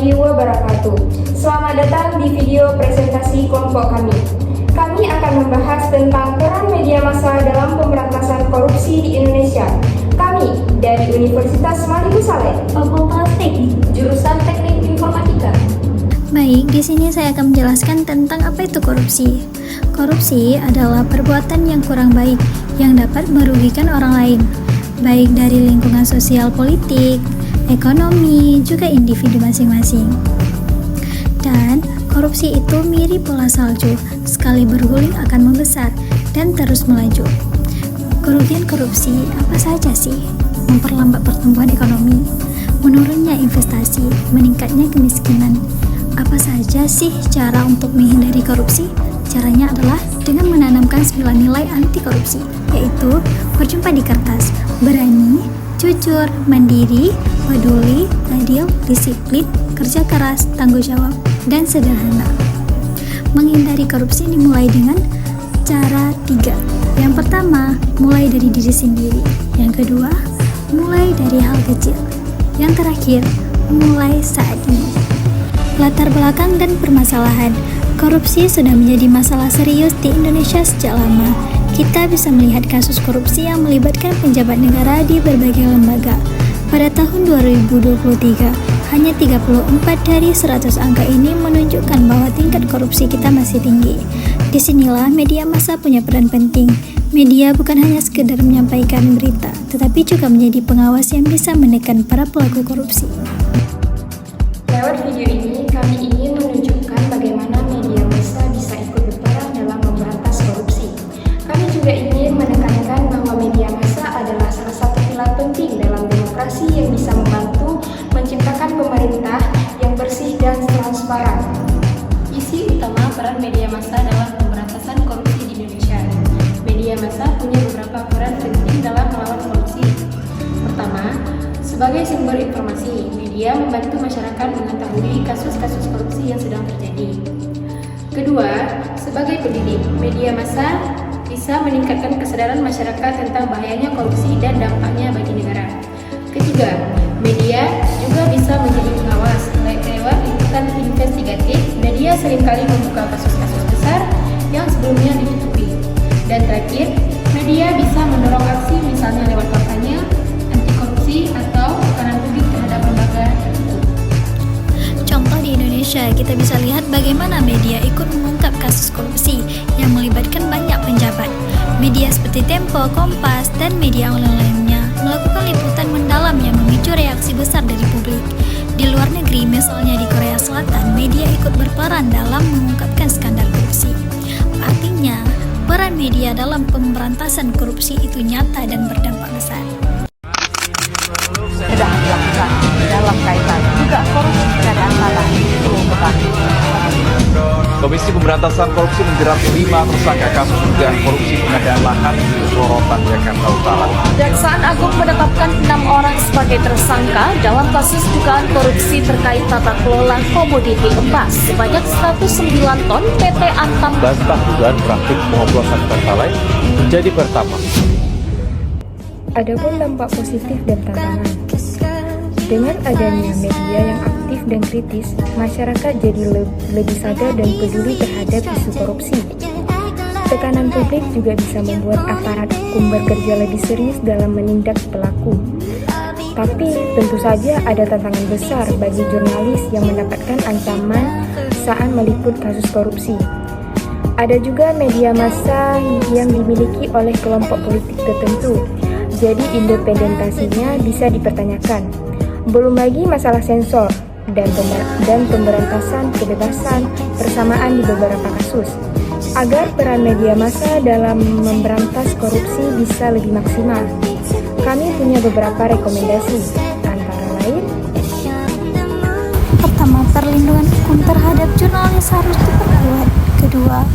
warahmatullahi wabarakatuh. Selamat datang di video presentasi kelompok kami. Kami akan membahas tentang peran media massa dalam pemberantasan korupsi di Indonesia. Kami dari Universitas Maliku Saleh, Fakultas Teknik, jurusan Teknik Informatika. Baik, di sini saya akan menjelaskan tentang apa itu korupsi. Korupsi adalah perbuatan yang kurang baik yang dapat merugikan orang lain, baik dari lingkungan sosial politik, ekonomi, juga individu masing-masing. Dan korupsi itu mirip bola salju, sekali berguling akan membesar dan terus melaju. Kerugian korupsi apa saja sih? Memperlambat pertumbuhan ekonomi, menurunnya investasi, meningkatnya kemiskinan. Apa saja sih cara untuk menghindari korupsi? Caranya adalah dengan menanamkan 9 nilai anti korupsi, yaitu berjumpa di kertas, berani, jujur, mandiri, peduli, adil, disiplin, kerja keras, tanggung jawab, dan sederhana. Menghindari korupsi dimulai dengan cara 3. Yang pertama, mulai dari diri sendiri. Yang kedua, mulai dari hal kecil. Yang terakhir, mulai saat ini. Latar belakang dan permasalahan. Korupsi sudah menjadi masalah serius di Indonesia sejak lama. Kita bisa melihat kasus korupsi yang melibatkan pejabat negara di berbagai lembaga. Pada tahun 2023, hanya 34 dari 100 angka ini menunjukkan bahwa tingkat korupsi kita masih tinggi. Disinilah media massa punya peran penting. Media bukan hanya sekedar menyampaikan berita, tetapi juga menjadi pengawas yang bisa menekan para pelaku korupsi. Lewat video ini, kami ingin menunjukkan bagaimana media massa bisa ikut berperan dalam memberantas korupsi. Kami juga ingin menekankan bahwa media massa adalah salah satu pilar penting dalam demokrasi yang bisa membantu menciptakan pemerintah yang bersih dan transparan. Isi utama peran media massa dalam pemberantasan korupsi di Indonesia. Media massa punya beberapa peran penting dalam melawan korupsi. Pertama, sebagai sumber informasi, media membantu masyarakat mengetahui kasus-kasus korupsi yang sedang terjadi. Kedua, sebagai pendidik, media massa bisa meningkatkan kesadaran masyarakat tentang bahayanya korupsi dan dampaknya bagi negara. Ketiga, media juga bisa menjadi pengawas lewat liputan investigatif. Media seringkali membuka kasus-kasus besar yang sebelumnya ditutupi. Dan terakhir, media bisa mendorong aksi misalnya lewat kampanye anti korupsi atau tekanan publik terhadap lembaga tertentu. Contoh di Indonesia, kita bisa lihat bagaimana media ikut mengungkap kasus korupsi yang melibatkan banyak penjabat. Media seperti Tempo, Kompas, dan media online lainnya melakukan liputan mendalam yang memicu reaksi besar dari publik. Di luar negeri, misalnya di Korea Selatan, media ikut berperan dalam mengungkapkan skandal korupsi. Artinya, peran media dalam pemberantasan korupsi itu nyata dan berdampak besar. Sedang dilakukan dalam kaitan juga korupsi pengadaan tanah di Pulau Gebang. Komisi Pemberantasan Korupsi menjerat 5 tersangka kasus dugaan korupsi pengadaan lahan di Sorotan, Jakarta Utara. Kejaksaan Agung menetapkan 6 orang sebagai tersangka dalam kasus dugaan korupsi terkait tata kelola komoditi emas sebanyak 109 ton PT Antam. Bantah dugaan praktik pengoplosan pertalite menjadi pertama. Adapun dampak positif dan tantangan. Dengan adanya media yang aktif dan kritis, masyarakat jadi lebih sadar dan peduli terhadap isu korupsi. Tekanan publik juga bisa membuat aparat hukum bekerja lebih serius dalam menindak pelaku. Tapi tentu saja ada tantangan besar bagi jurnalis yang mendapatkan ancaman saat meliput kasus korupsi. Ada juga media massa yang dimiliki oleh kelompok politik tertentu, jadi independentasinya bisa dipertanyakan. Belum lagi masalah sensor dan pemberantasan kebebasan persamaan di beberapa kasus. Agar peran media massa dalam memberantas korupsi bisa lebih maksimal, kami punya beberapa rekomendasi, antara lain: Pertama, perlindungan hukum terhadap jurnalis harus diperkuat. Kedua,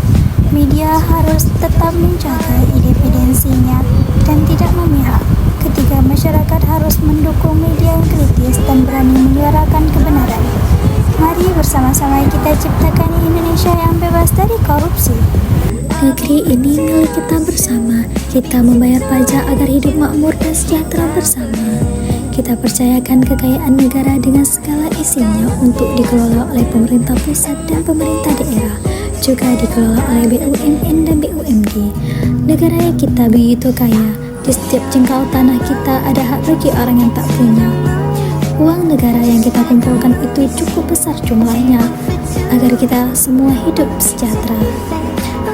media harus tetap menjaga independensinya dan tidak memihak. Ketiga, masyarakat harus mendukung media yang kritis dan berani menyuarakan kebenaran. Mari bersama-sama kita ciptakan Indonesia yang bebas dari korupsi. Negeri ini milik kita bersama. Kita membayar pajak agar hidup makmur dan sejahtera bersama. Kita percayakan kekayaan negara dengan segala isinya untuk dikelola oleh pemerintah pusat dan pemerintah daerah, juga dikelola oleh BUMN dan BUMD. Negara kita begitu kaya, di setiap jengkal tanah kita ada hak bagi orang yang tak punya. Uang negara yang kita kumpulkan itu cukup besar jumlahnya, agar kita semua hidup sejahtera.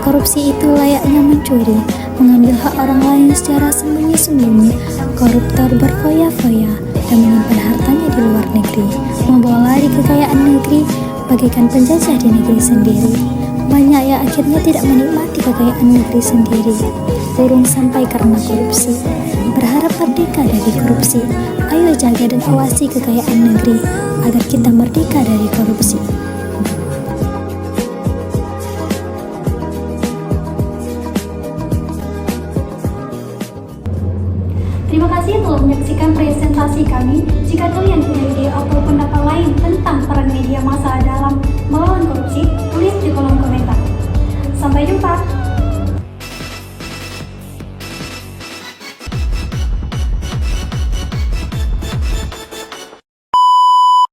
Korupsi itu layaknya mencuri, mengambil hak orang lain secara sembunyi-sembunyi. Koruptor berfoya-foya dan menyimpan hartanya di luar negeri, membawa lari kekayaan negeri bagaikan penjajah di negeri sendiri. Banyak yang akhirnya tidak menikmati kekayaan negeri sendiri, urung sampai karena korupsi. Berharap merdeka dari korupsi. Ayo jaga dan awasi kekayaan negeri agar kita merdeka dari korupsi. Terima kasih telah menyaksikan presentasi kami. Jika kalian punya ide atau pendapat lain tentang peran media massa dalam melawan korupsi, tulis di kolom komentar. Sampai jumpa!